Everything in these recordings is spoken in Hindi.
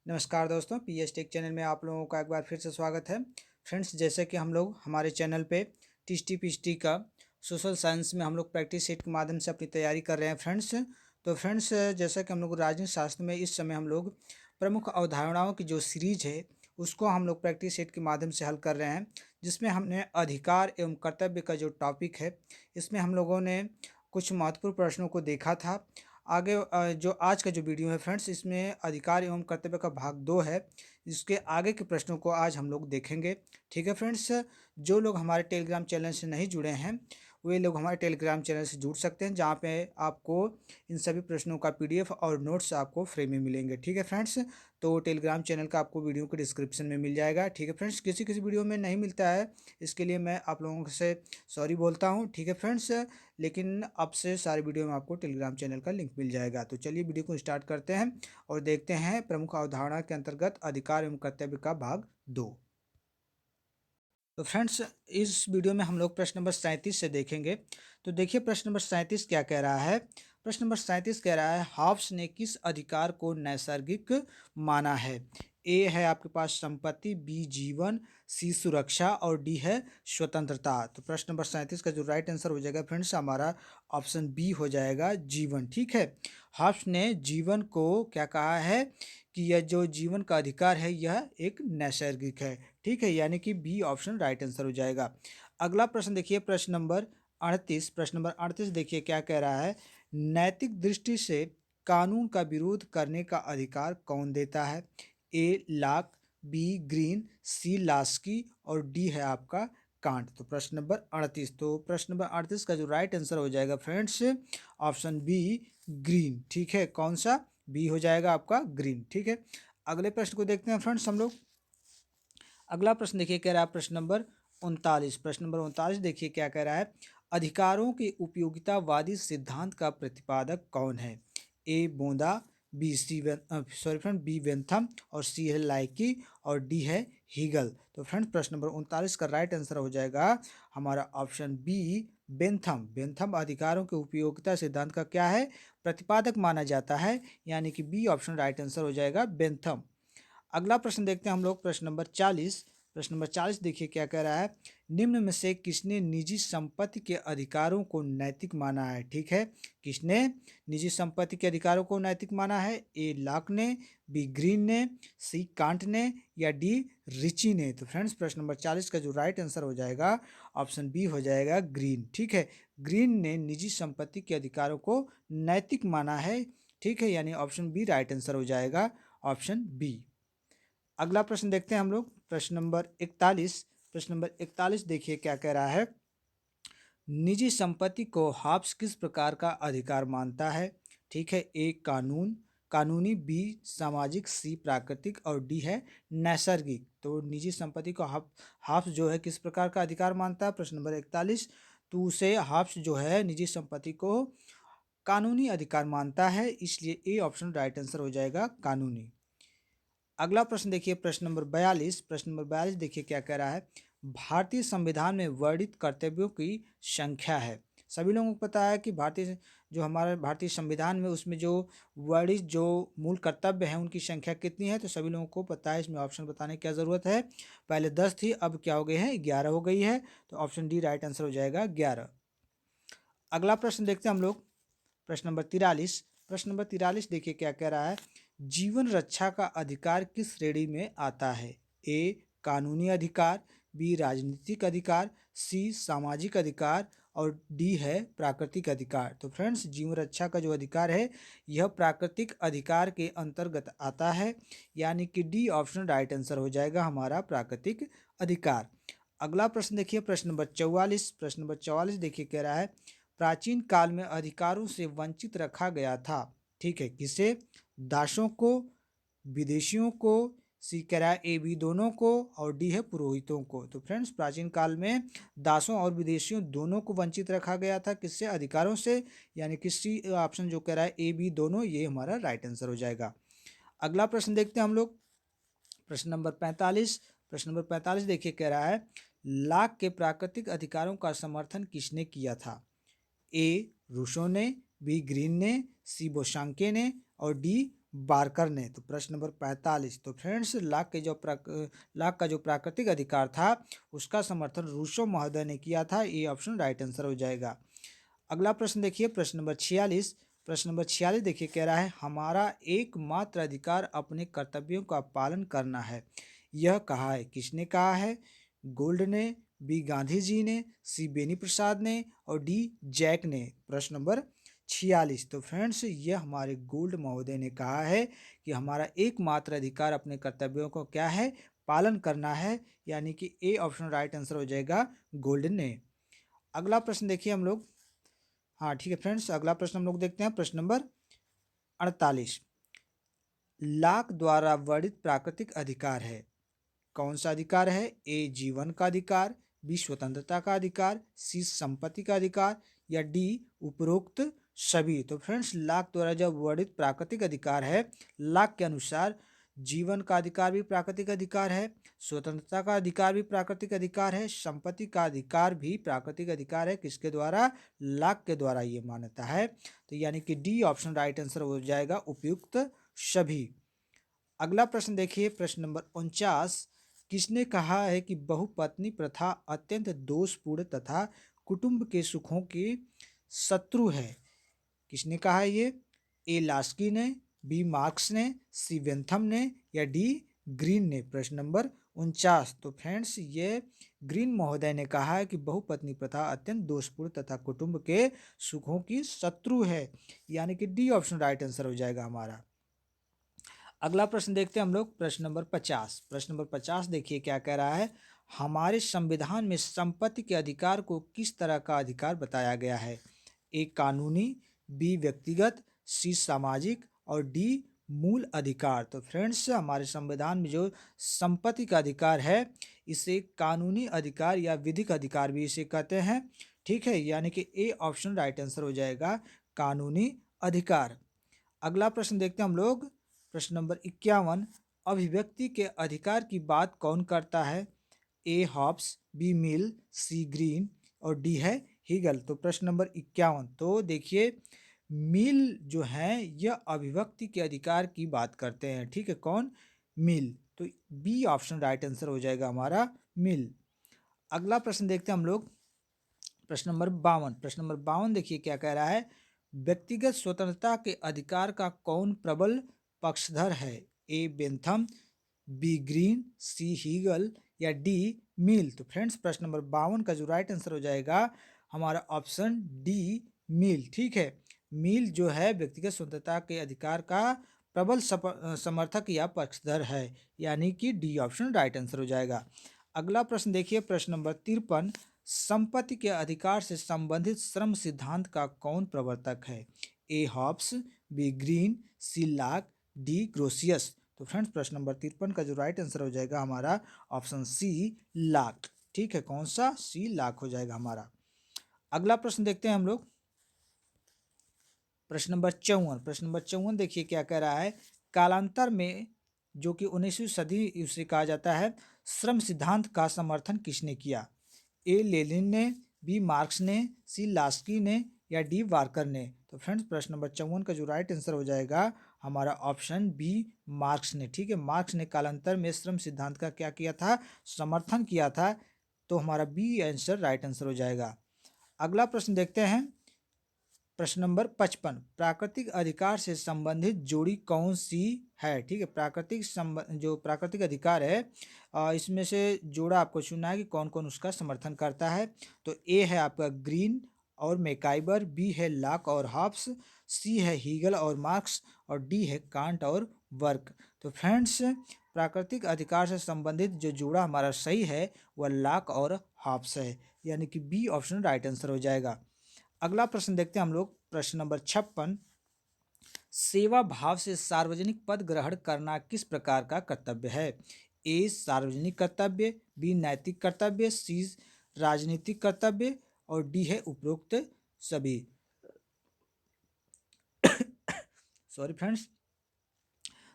नमस्कार दोस्तों, पीएस टेक चैनल में आप लोगों का एक बार फिर से स्वागत है। फ्रेंड्स, जैसे कि हम लोग हमारे चैनल पे टीएसटी पीएचडी का सोशल साइंस में हम लोग प्रैक्टिस सेट के माध्यम से अपनी तैयारी कर रहे हैं फ्रेंड्स। तो फ्रेंड्स, जैसा कि हम लोग राजनीति शास्त्र में इस समय हम लोग प्रमुख अवधारणाओं की जो सीरीज है उसको हम लोग प्रैक्टिस सेट के माध्यम से हल कर रहे हैं, जिसमें हमने अधिकार एवं कर्तव्य का जो टॉपिक है इसमें हम लोगों ने कुछ महत्वपूर्ण प्रश्नों को देखा था। आगे जो आज का जो वीडियो है फ्रेंड्स, इसमें अधिकार एवं कर्तव्य का भाग 2 है। इसके आगे के प्रश्नों को आज हम लोग देखेंगे। ठीक है फ्रेंड्स, जो लोग हमारे टेलीग्राम चैनल से नहीं जुड़े हैं वे लोग हमारे टेलीग्राम चैनल से जुड़ सकते हैं, जहाँ पे आपको इन सभी प्रश्नों का पीडीएफ और नोट्स आपको फ्री में मिलेंगे। ठीक है फ्रेंड्स, तो टेलीग्राम चैनल का आपको वीडियो के डिस्क्रिप्शन में मिल जाएगा। ठीक है फ्रेंड्स, किसी किसी वीडियो में नहीं मिलता है, इसके लिए मैं आप लोगों से सॉरी बोलता हूँ। ठीक है फ्रेंड्स, लेकिन अब से सारे वीडियो में आपको टेलीग्राम चैनल का लिंक मिल जाएगा। तो चलिए वीडियो को स्टार्ट करते हैं और देखते हैं प्रमुख अवधारणा के अंतर्गत अधिकार एवं कर्तव्य का भाग 2। तो फ्रेंड्स, इस वीडियो में हम लोग प्रश्न नंबर 37 से देखेंगे। तो देखिए प्रश्न नंबर 37 क्या कह रहा है। प्रश्न नंबर 37 कह रहा है, हॉब्स ने किस अधिकार को नैसर्गिक माना है। ए है आपके पास संपत्ति, बी जीवन, सी सुरक्षा और डी है स्वतंत्रता। तो प्रश्न नंबर 37 का जो राइट आंसर हो जाएगा फ्रेंड्स, हमारा ऑप्शन बी हो जाएगा, जीवन। ठीक है, हॉब्स ने जीवन को क्या कहा है कि यह जो जीवन का अधिकार है यह एक नैसर्गिक है। ठीक है, यानी कि बी ऑप्शन राइट आंसर हो जाएगा। अगला प्रश्न देखिए, प्रश्न नंबर 38। प्रश्न नंबर 38 देखिए क्या कह रहा है, नैतिक दृष्टि से कानून का विरोध करने का अधिकार कौन देता है। ए लाक, बी ग्रीन, सी लास्की और डी है आपका कांट। तो प्रश्न नंबर 38, तो प्रश्न नंबर 38 का जो राइट आंसर हो जाएगा फ्रेंड्स, ऑप्शन बी ग्रीन। ठीक है, कौन सा, बी हो जाएगा आपका ग्रीन। ठीक है, अगले प्रश्न को देखते हैं फ्रेंड्स हम लोग। अगला प्रश्न देखिए कह रहा है प्रश्न नंबर 39। प्रश्न नंबर 39 देखिए क्या कह रहा है, अधिकारों के उपयोगितावादी सिद्धांत का प्रतिपादक कौन है। ए बोंदा, B sorry friend, B Bentham और सी है लाइकी और डी है हीगल। तो फ्रेंड्स, प्रश्न नंबर 39 का राइट आंसर हो जाएगा हमारा ऑप्शन बी बेंथम। बेंथम अधिकारों के उपयोगिता सिद्धांत का क्या है, प्रतिपादक माना जाता है, यानी कि बी ऑप्शन राइट आंसर हो जाएगा बेंथम। अगला प्रश्न देखते हैं हम लोग, प्रश्न नंबर 40। प्रश्न नंबर 40 देखिए क्या कह रहा है, निम्न में से किसने निजी संपत्ति के अधिकारों को नैतिक माना है। ठीक है, किसने निजी संपत्ति के अधिकारों को नैतिक माना है। ए लॉक ने, बी ग्रीन ने, सी कांट ने या डी रिची ने। तो फ्रेंड्स, प्रश्न नंबर 40 का जो राइट आंसर हो जाएगा ऑप्शन बी हो जाएगा ग्रीन। ठीक है, ग्रीन ने निजी संपत्ति के अधिकारों को नैतिक माना है। ठीक है, यानी ऑप्शन बी राइट आंसर हो जाएगा, ऑप्शन बी। अगला प्रश्न देखते हैं हम लोग, प्रश्न नंबर 41। प्रश्न नंबर 41 देखिए क्या कह रहा है, निजी संपत्ति को हॉब्स किस प्रकार का अधिकार मानता है। ठीक है, ए कानूनी, बी सामाजिक, सी प्राकृतिक और डी है नैसर्गिक। तो निजी संपत्ति को हॉब्स जो है किस प्रकार का अधिकार मानता है, प्रश्न नंबर 41। तो उसे हॉब्स जो है निजी संपत्ति को कानूनी अधिकार मानता है, इसलिए ए ऑप्शन राइट आंसर हो जाएगा कानूनी। अगला प्रश्न देखिए, प्रश्न नंबर 42। प्रश्न नंबर 42 देखिए क्या कह रहा है, भारतीय संविधान में वर्णित कर्तव्यों की संख्या है। सभी लोगों को पता है कि जो हमारे भारतीय संविधान में उसमें जो वर्णित जो मूल कर्तव्य हैं उनकी संख्या कितनी है। तो सभी लोगों को पता है, इसमें ऑप्शन बताने की क्या ज़रूरत है। पहले 10 थी, अब क्या हो गई है, 11 हो गई है। तो ऑप्शन डी राइट आंसर हो जाएगा 11। अगला प्रश्न देखते हैं हम लोग, प्रश्न नंबर 43। प्रश्न नंबर 43 देखिए क्या कह रहा है, जीवन रक्षा का अधिकार किस श्रेणी में आता है। ए कानूनी अधिकार, बी राजनीतिक अधिकार, सी सामाजिक अधिकार और डी है प्राकृतिक अधिकार। तो फ्रेंड्स, जीवन रक्षा का जो अधिकार है यह प्राकृतिक अधिकार के अंतर्गत आता है, यानी कि डी ऑप्शन राइट आंसर हो जाएगा हमारा प्राकृतिक अधिकार। अगला प्रश्न देखिए, प्रश्न नंबर 44। प्रश्न नंबर 44 देखिए कह रहा है, प्राचीन काल में अधिकारों से वंचित रखा गया था। ठीक है, किसे, दासों को, विदेशियों को, सी कह रहा है ए बी दोनों को और डी है पुरोहितों को। तो फ्रेंड्स, प्राचीन काल में दासों और विदेशियों दोनों को वंचित रखा गया था, किससे, अधिकारों से, यानी कि सी ऑप्शन जो कह रहा है ए बी दोनों, ये हमारा राइट आंसर हो जाएगा। अगला प्रश्न देखते हैं हम लोग, प्रश्न नंबर 45। प्रश्न नंबर 45 देखिए कह रहा है, लाक के प्राकृतिक अधिकारों का समर्थन किसने किया था। ए रूसो ने, बी ग्रीन ने, सी बोशांके ने और डी बारकर ने। तो प्रश्न नंबर 45, तो फ्रेंड्स लाक का जो प्राकृतिक अधिकार था उसका समर्थन रूसो महोदय ने किया था। ये ऑप्शन राइट आंसर हो जाएगा। अगला प्रश्न देखिए, प्रश्न नंबर 46। प्रश्न नंबर 46 देखिए, कह रहा है हमारा एकमात्र अधिकार अपने कर्तव्यों का पालन करना है। यह कहा है, किसने कहा है? गोल्ड ने, बी गांधी जी ने, सी बेनी प्रसाद ने और डी जैक ने। प्रश्न नंबर 46, तो फ्रेंड्स ये हमारे गोल्ड महोदय ने कहा है कि हमारा एकमात्र अधिकार अपने कर्तव्यों को क्या है? पालन करना है, यानी कि ए ऑप्शन राइट आंसर हो जाएगा, गोल्ड ने। अगला प्रश्न देखिए हम लोग। हाँ ठीक है फ्रेंड्स, अगला प्रश्न हम लोग देखते हैं, प्रश्न नंबर 48। लाक द्वारा वर्णित प्राकृतिक अधिकार है, कौन सा अधिकार है? ए जीवन का अधिकार, बी स्वतंत्रता का अधिकार, सी संपत्ति का अधिकार या डी उपरोक्त सभी। तो फ्रेंड्स लाक द्वारा जब वर्णित प्राकृतिक अधिकार है, लाक के अनुसार जीवन का अधिकार भी प्राकृतिक अधिकार है, स्वतंत्रता का अधिकार भी प्राकृतिक अधिकार है, संपत्ति का अधिकार भी प्राकृतिक अधिकार है। किसके द्वारा? लाक के द्वारा ये मान्यता है। तो यानी कि डी ऑप्शन राइट आंसर हो जाएगा, उपयुक्त सभी। अगला प्रश्न देखिए, प्रश्न नंबर 49। किसने कहा है कि बहुपत्नी प्रथा अत्यंत दोषपूर्ण तथा कुटुंब के सुखों के शत्रु है? किसने कहा है ये? ए लास्की ने, बी मार्क्स ने, सी वेंथम ने या डी ग्रीन ने। प्रश्न नंबर 49, तो फ्रेंड्स ये ग्रीन महोदय ने कहा है कि बहुपत्नी प्रथा अत्यंत दोषपूर्ण तथा कुटुंब के सुखों की शत्रु है, यानी कि डी ऑप्शन राइट आंसर हो जाएगा हमारा। अगला प्रश्न देखते हैं हम लोग, प्रश्न नंबर 50। प्रश्न नंबर 50 देखिए क्या कह रहा है, हमारे संविधान में संपत्ति के अधिकार को किस तरह का अधिकार बताया गया है? ए कानूनी, बी व्यक्तिगत, सी सामाजिक और डी मूल अधिकार। तो फ्रेंड्स हमारे संविधान में जो संपत्ति का अधिकार है इसे कानूनी अधिकार या विधिक अधिकार भी इसे कहते हैं, ठीक है, यानी कि ए ऑप्शन राइट आंसर हो जाएगा, कानूनी अधिकार। अगला प्रश्न देखते हैं हम लोग, प्रश्न नंबर 51। अभिव्यक्ति के अधिकार की बात कौन करता है? ए हॉब्स, बी मिल, सी ग्रीन और डी है हीगल। तो प्रश्न नंबर 51, तो देखिए मिल जो है यह अभिव्यक्ति के अधिकार की बात करते हैं, ठीक है, कौन? मिल। तो बी ऑप्शन राइट आंसर हो जाएगा हमारा, मिल। अगला प्रश्न देखते हैं हम लोग, प्रश्न नंबर 52। प्रश्न नंबर 52 देखिए क्या कह रहा है, व्यक्तिगत स्वतंत्रता के अधिकार का कौन प्रबल पक्षधर है? ए Bentham, be green, C Hegel या डी मिल। तो फ्रेंड्स प्रश्न नंबर 52 का जो राइट आंसर हो जाएगा हमारा ऑप्शन डी मिल, ठीक है। मिल जो है व्यक्तिगत स्वतंत्रता के अधिकार का प्रबल समर्थक या पक्षधर है, यानी कि डी ऑप्शन राइट आंसर हो जाएगा। अगला प्रश्न देखिए, प्रश्न नंबर 53। संपत्ति के अधिकार से संबंधित श्रम सिद्धांत का कौन प्रवर्तक है? ए Hobbs, be green, C lakh, D ग्रोसियस। तो फ्रेंड्स प्रश्न नंबर 53 का जो राइट आंसर हो जाएगा हमारा ऑप्शन सी लाक, ठीक है, कौन सा? सी लाक हो जाएगा हमारा। अगला प्रश्न देखते हैं हम लोग, प्रश्न नंबर 54। प्रश्न नंबर 54 देखिए क्या कह रहा है, कालांतर में जो कि 19वीं सदी उसे कहा जाता है, श्रम सिद्धांत का समर्थन किसने किया? ए लेनिन ने, बी मार्क्स ने, सी लास्की ने या डी वार्कर ने। तो फ्रेंड्स प्रश्न नंबर 54 का जो राइट आंसर हो जाएगा हमारा ऑप्शन बी मार्क्स ने, ठीक है, मार्क्स ने कालांतर में श्रम सिद्धांत का क्या किया था? समर्थन किया था। तो हमारा बी आंसर राइट आंसर हो जाएगा। अगला प्रश्न देखते हैं, प्रश्न नंबर 55। प्राकृतिक अधिकार से संबंधित जोड़ी कौन सी है? ठीक है, जो प्राकृतिक अधिकार है इसमें से जोड़ा आपको चुनना है कि कौन कौन उसका समर्थन करता है। तो ए है आपका ग्रीन और मैकाइबर, बी है लाक और हॉब्स, सी है हीगल और मार्क्स और डी है कांट और वर्क। तो फ्रेंड्स प्राकृतिक अधिकार से संबंधित जो जोड़ा हमारा सही है वह लाक और हॉब्स है, यानी कि बी ऑप्शन राइट आंसर हो जाएगा। अगला प्रश्न देखते हैं हम लोग, प्रश्न नंबर 56। सेवा भाव से सार्वजनिक पद ग्रहण करना किस प्रकार का कर्तव्य है? ए सार्वजनिक कर्तव्य, बी नैतिक कर्तव्य, सी राजनीतिक कर्तव्य और डी है उपरोक्त सभी। Sorry friends.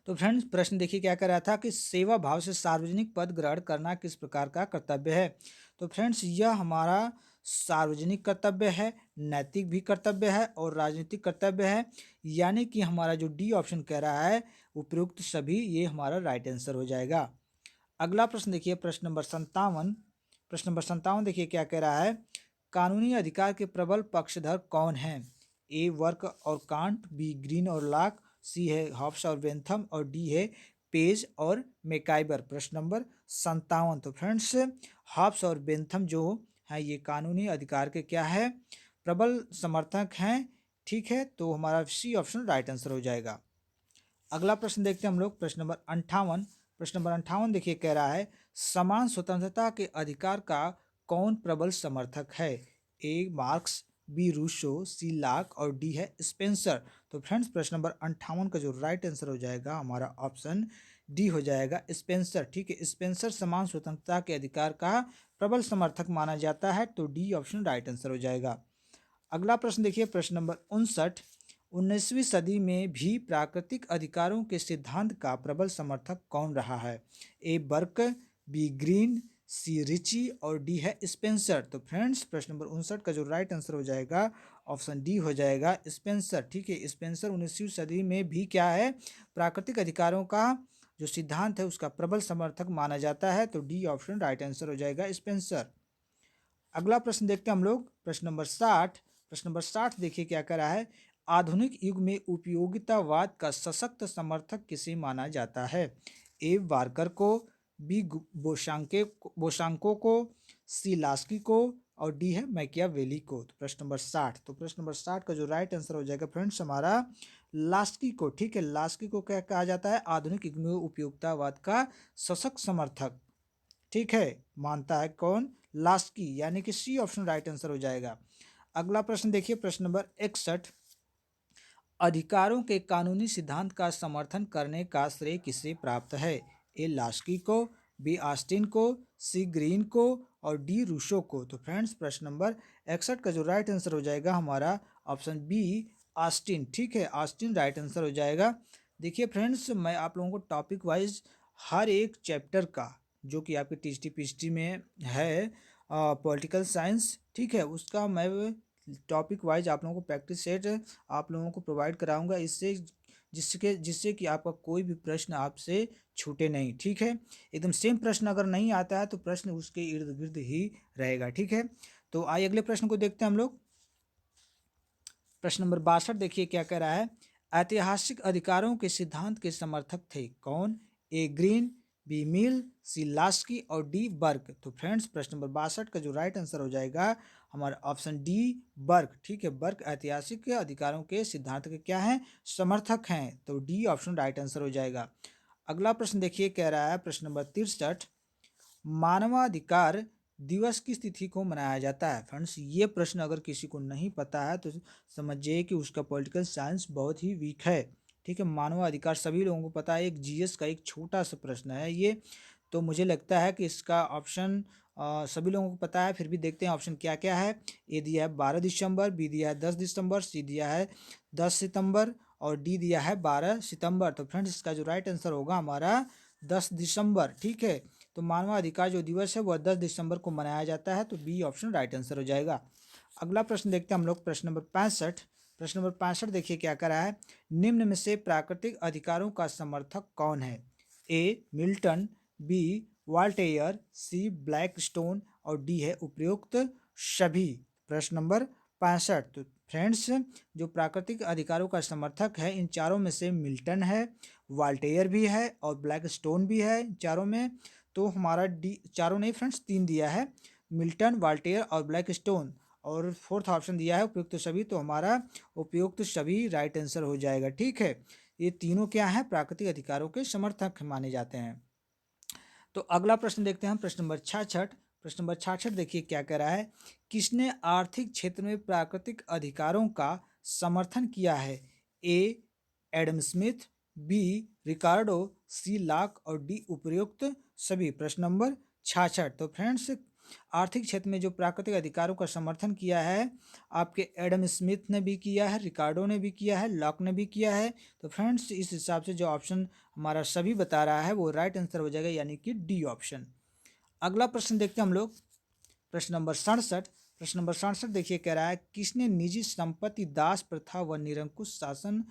तो फ्रेंड्स प्रश्न देखिए क्या कर रहा था कि सेवा भाव से सार्वजनिक पद ग्रहण करना किस प्रकार का कर्तव्य है। तो फ्रेंड्स यह हमारा सार्वजनिक कर्तव्य है, नैतिक भी कर्तव्य है और राजनीतिक कर्तव्य है। यानी कि हमारा जो डी ऑप्शन कह रहा है उपयुक्त सभी, ये हमारा राइट आंसर हो जाएगा। अगला प्रश्न देखिए, प्रश्न नंबर 57। प्रश्न नंबर 57 देखिए क्या कह रहा है, कानूनी अधिकार के प्रबल पक्षधर कौन है? ए वर्क और कांट, बी ग्रीन और लॉक, सी है हॉब्स और बेंथम और डी है पेज और मैकाइबर। प्रश्न नंबर 57। तो फ्रेंड्स हॉब्स और बेंथम जो है ये कानूनी अधिकार के क्या है, प्रबल समर्थक हैं। ठीक है, तो हमारा सी ऑप्शन राइट आंसर हो जाएगा। अगला प्रश्न देखते हैं हम लोग, प्रश्न नंबर 58। प्रश्न नंबर 58 देखिए कह रहा है, समान स्वतंत्रता के अधिकार का कौन प्रबल समर्थक है? ए मार्क्स, बी रूसो, सी लॉक और डी है स्पेंसर। तो फ्रेंड्स प्रश्न नंबर 58 का जो राइट आंसर हो जाएगा हमारा ऑप्शन डी हो जाएगा स्पेंसर। ठीक है, स्पेंसर समान स्वतंत्रता के अधिकार का प्रबल समर्थक माना जाता है, तो डी ऑप्शन राइट आंसर हो जाएगा। अगला प्रश्न देखिए, प्रश्न नंबर 59। 19वीं सदी में भी प्राकृतिक अधिकारों के सिद्धांत का प्रबल समर्थक कौन रहा है? ए Barq, be green, C Richie और डी है स्पेंसर। तो फ्रेंड्स प्रश्न नंबर 59 का जो राइट आंसर हो जाएगा ऑप्शन डी हो जाएगा स्पेंसर। ठीक है, स्पेंसर 19वीं सदी में भी क्या है, प्राकृतिक अधिकारों का जो सिद्धांत है उसका प्रबल समर्थक माना जाता है, तो डी ऑप्शन राइट आंसर हो जाएगा स्पेंसर। अगला प्रश्न देखते हैं हम लोग, प्रश्न नंबर 60। प्रश्न नंबर 60 देखिए क्या कह रहा है, आधुनिक युग में उपयोगितावाद का सशक्त समर्थक किसे माना जाता है? ए वार्कर को, बी बोशांको को, सी लास्की को और डी है मैकियावेली को। तो प्रश्न नंबर 60, तो प्रश्न नंबर 60 का जो राइट आंसर हो जाएगा फ्रेंड्स हमारा लास्की को। ठीक है, लास्की को क्या कहा जाता है, आधुनिक युग में उपयोगितावाद का सशक्त समर्थक। ठीक है, मानता है कौन, लास्की, यानी कि सी ऑप्शन राइट आंसर हो जाएगा। अगला प्रश्न देखिए, प्रश्न नंबर 61। अधिकारों के कानूनी सिद्धांत का समर्थन करने का श्रेय किसे प्राप्त है? ए लास्की को, बी ऑस्टिन को, सी ग्रीन को और डी रूसो को। तो फ्रेंड्स प्रश्न नंबर 61 का जो राइट आंसर हो जाएगा हमारा ऑप्शन बी ऑस्टिन। ठीक है, ऑस्टिन राइट आंसर हो जाएगा। देखिए फ्रेंड्स, मैं आप लोगों को टॉपिक वाइज हर एक चैप्टर का जो कि आपके टीएसटी में है पॉलिटिकल साइंस, ठीक है, उसका मैं टॉपिक वाइज आप लोगों को प्रैक्टिस सेट आप लोगों को प्रोवाइड कराऊंगा, इससे जिससे कि आपका कोई भी प्रश्न आपसे छूटे नहीं। ठीक है, एकदम सेम प्रश्न अगर नहीं आता है तो प्रश्न उसके इर्द गिर्द ही रहेगा। ठीक है, तो आइए अगले प्रश्न को देखते हैं हम लोग। प्रश्न नंबर 62 देखिए क्या कह रहा है, ऐतिहासिक अधिकारों के सिद्धांत के समर्थक थे कौन? ए ग्रीन, बी मिल, सी लास्की और डी बर्क। तो फ्रेंड्स प्रश्न नंबर 62 का जो राइट आंसर हो जाएगा हमारा ऑप्शन डी बर्क। ठीक है, बर्क ऐतिहासिक अधिकारों के सिद्धांत के क्या हैं, समर्थक हैं, तो डी ऑप्शन राइट आंसर हो जाएगा। अगला प्रश्न देखिए कह रहा है, प्रश्न नंबर 63। मानवाधिकार दिवस किस तिथि को मनाया जाता है? फ्रेंड्स ये प्रश्न अगर किसी को नहीं पता है तो समझिए कि उसका पॉलिटिकल साइंस बहुत ही वीक है। ठीक है, मानवाधिकार सभी लोगों को पता है, एक जीएस का एक छोटा सा प्रश्न है ये, तो मुझे लगता है कि इसका ऑप्शन सभी लोगों को पता है। फिर भी देखते हैं ऑप्शन क्या क्या है। ए दिया है 12 दिसंबर, बी दिया है 10 दिसंबर, सी दिया है 10 सितंबर और डी दिया है 12 सितंबर। तो फ्रेंड्स इसका जो राइट आंसर होगा हमारा 10 दिसंबर। ठीक है, तो मानवाधिकार जो दिवस है वह 10 दिसंबर को मनाया जाता है, तो बी ऑप्शन राइट आंसर हो जाएगा। अगला प्रश्न देखते हैं हम लोग, प्रश्न नंबर 65। प्रश्न नंबर 65 देखिए क्या कर रहा है, निम्न में से प्राकृतिक अधिकारों का समर्थक कौन है? ए मिल्टन, बी वाल्टेयर, सी ब्लैकस्टोन और डी है उपयुक्त सभी। प्रश्न नंबर 65। तो फ्रेंड्स जो प्राकृतिक अधिकारों का समर्थक है इन चारों में से मिल्टन है, वाल्टेयर भी है और ब्लैकस्टोन भी है चारों में। तो हमारा डी, चारों नहीं फ्रेंड्स, 3 दिया है, मिल्टन, वाल्टेयर और ब्लैकस्टोन, और फोर्थ ऑप्शन दिया है उपयुक्त सभी, तो हमारा उपयुक्त सभी राइट आंसर हो जाएगा। ठीक है, ये तीनों क्या है, प्राकृतिक अधिकारों के समर्थक माने जाते हैं। तो अगला प्रश्न देखते हैं हम, प्रश्न नंबर 66। प्रश्न नंबर 66 देखिए क्या कह रहा है, किसने आर्थिक क्षेत्र में प्राकृतिक अधिकारों का समर्थन किया है? ए एडम स्मिथ, बी रिकार्डो, सी लॉक और डी उपयुक्त सभी। प्रश्न नंबर 66। तो फ्रेंड्स आर्थिक क्षेत्र में जो प्राकृतिक अधिकारों का समर्थन किया है आपके एडम स्मिथ ने भी किया है, रिकार्डो ने भी किया है, लॉक ने भी किया है। तो फ्रेंड्स इस हिसाब से जो ऑप्शन हमारा सभी बता रहा है वो राइट आंसर हो जाएगा, यानी कि डी ऑप्शन। अगला प्रश्न देखते हैं हम लोग, प्रश्न नंबर 67। प्रश्न नंबर 67 देखिए कह रहा है, किसने निजी संपत्ति दास प्रथा व निरंकुश शासन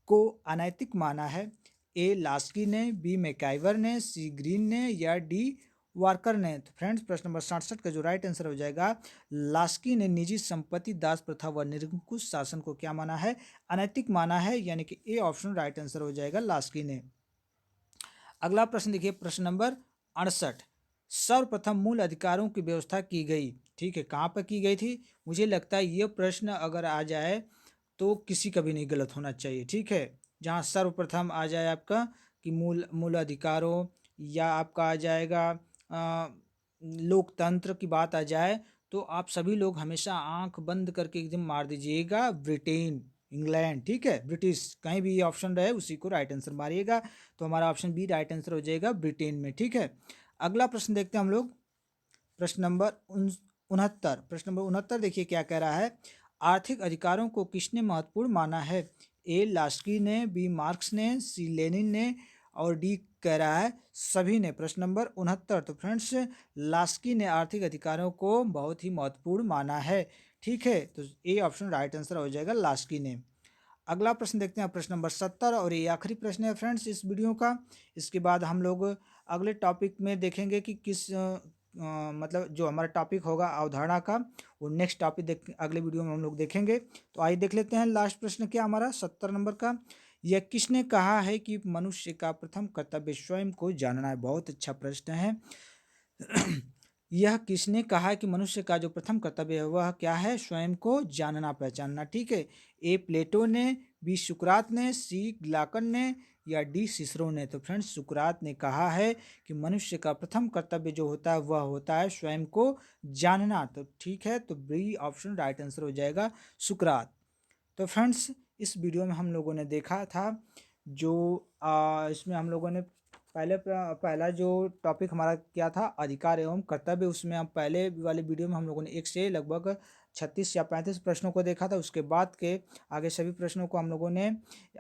को अनैतिक माना है? ए लास्की ने, बी मैकाइवर ने, सी ग्रीन ने या डी वार्कर ने? तो फ्रेंड्स प्रश्न नंबर 67 का जो राइट आंसर हो जाएगा, लास्की ने निजी संपत्ति दास प्रथा व निरंकुश शासन को क्या माना है? अनैतिक माना है, यानी कि ए ऑप्शन राइट आंसर हो जाएगा, लास्की ने। अगला प्रश्न देखिए, प्रश्न नंबर 68, सर्वप्रथम मूल अधिकारों की व्यवस्था की गई, ठीक है, कहाँ पर की गई थी? मुझे लगता है ये प्रश्न अगर आ जाए तो किसी का भी नहीं गलत होना चाहिए, ठीक है। जहाँ सर्वप्रथम आ जाए आपका कि मूल मूल अधिकारों, या आपका आ जाएगा लोकतंत्र की बात आ जाए, तो आप सभी लोग हमेशा आंख बंद करके एकदम मार दीजिएगा ब्रिटेन, इंग्लैंड, ठीक है, ब्रिटिश, कहीं भी ये ऑप्शन रहे उसी को राइट आंसर मारिएगा। तो हमारा ऑप्शन बी राइट आंसर हो जाएगा, ब्रिटेन में, ठीक है। अगला प्रश्न देखते हैं हम लोग, प्रश्न नंबर 69। प्रश्न नंबर 69 देखिए क्या कह रहा है, आर्थिक अधिकारों को किसने महत्वपूर्ण माना है? ए लास्की ने, बी मार्क्स ने, सी लेनिन ने और डी कह रहा है सभी ने। प्रश्न नंबर 69, तो फ्रेंड्स लास्की ने आर्थिक अधिकारों को बहुत ही महत्वपूर्ण माना है, ठीक है, तो ए ऑप्शन राइट आंसर हो जाएगा, लास्की ने। अगला प्रश्न देखते हैं, प्रश्न नंबर 70, और ये आखिरी प्रश्न है फ्रेंड्स इस वीडियो का। इसके बाद हम लोग अगले टॉपिक में देखेंगे कि किस मतलब जो हमारा टॉपिक होगा अवधारणा का, वो नेक्स्ट टॉपिक अगले वीडियो में हम लोग देखेंगे। तो आइए देख लेते हैं लास्ट प्रश्न क्या हमारा 70 नंबर का। यह किसने कहा है कि मनुष्य का प्रथम कर्तव्य स्वयं को जानना है? बहुत अच्छा प्रश्न है। यह किसने कहा कि मनुष्य का जो प्रथम कर्तव्य है वह क्या है? स्वयं को जानना पहचानना, ठीक है। ए प्लेटो ने, बी सुकरात ने, सी ग्लाकन ने या डी सिसरो ने? तो फ्रेंड्स सुकरात ने कहा है कि मनुष्य का प्रथम कर्तव्य जो होता है वह होता है स्वयं को जानना, तो ठीक है, तो बी ऑप्शन राइट आंसर हो जाएगा, सुकरात। तो फ्रेंड्स इस वीडियो में हम लोगों ने देखा था जो इसमें हम लोगों ने पहला जो टॉपिक हमारा क्या था, अधिकार एवं कर्तव्य, उसमें हम पहले वाले वीडियो में हम लोगों ने एक से लगभग 36 या 35 प्रश्नों को देखा था। उसके बाद के आगे सभी प्रश्नों को हम लोगों ने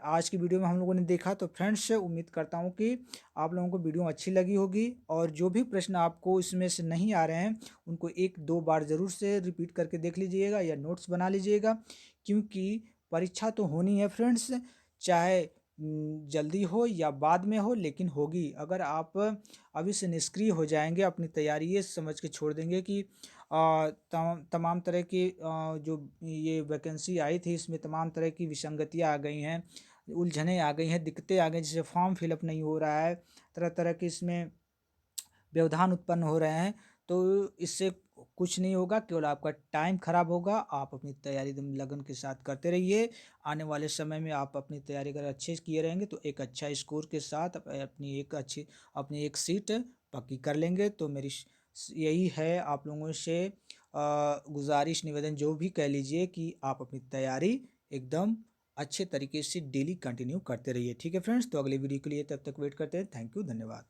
आज की वीडियो में हम लोगों ने देखा। तो फ्रेंड्स उम्मीद करता हूँ कि आप लोगों को वीडियो अच्छी लगी होगी, और जो भी प्रश्न आपको इसमें से नहीं आ रहे हैं उनको 1-2 बार ज़रूर से रिपीट करके देख लीजिएगा या नोट्स बना लीजिएगा, क्योंकि परीक्षा तो होनी है फ्रेंड्स, चाहे जल्दी हो या बाद में हो, लेकिन होगी। अगर आप अभी से निष्क्रिय हो जाएंगे, अपनी तैयारी ये समझ के छोड़ देंगे कि तमाम तरह की जो ये वैकेंसी आई थी इसमें तमाम तरह की विसंगतियां आ गई हैं, उलझनें आ गई हैं, दिक्कतें आ गई, जैसे फॉर्म फिलअप नहीं हो रहा है, तरह तरह के इसमें व्यवधान उत्पन्न हो रहे हैं, तो इससे कुछ नहीं होगा, केवल आपका टाइम खराब होगा। आप अपनी तैयारी एकदम लगन के साथ करते रहिए। आने वाले समय में आप अपनी तैयारी अगर अच्छे से किए रहेंगे तो एक अच्छा स्कोर के साथ अपनी एक सीट पक्की कर लेंगे। तो मेरी यही है आप लोगों से गुजारिश, निवेदन, जो भी कह लीजिए, कि आप अपनी तैयारी एकदम अच्छे तरीके से डेली कंटिन्यू करते रहिए, ठीक है फ्रेंड्स। तो अगले वीडियो के लिए तब तक वेट करते हैं। थैंक यू, धन्यवाद।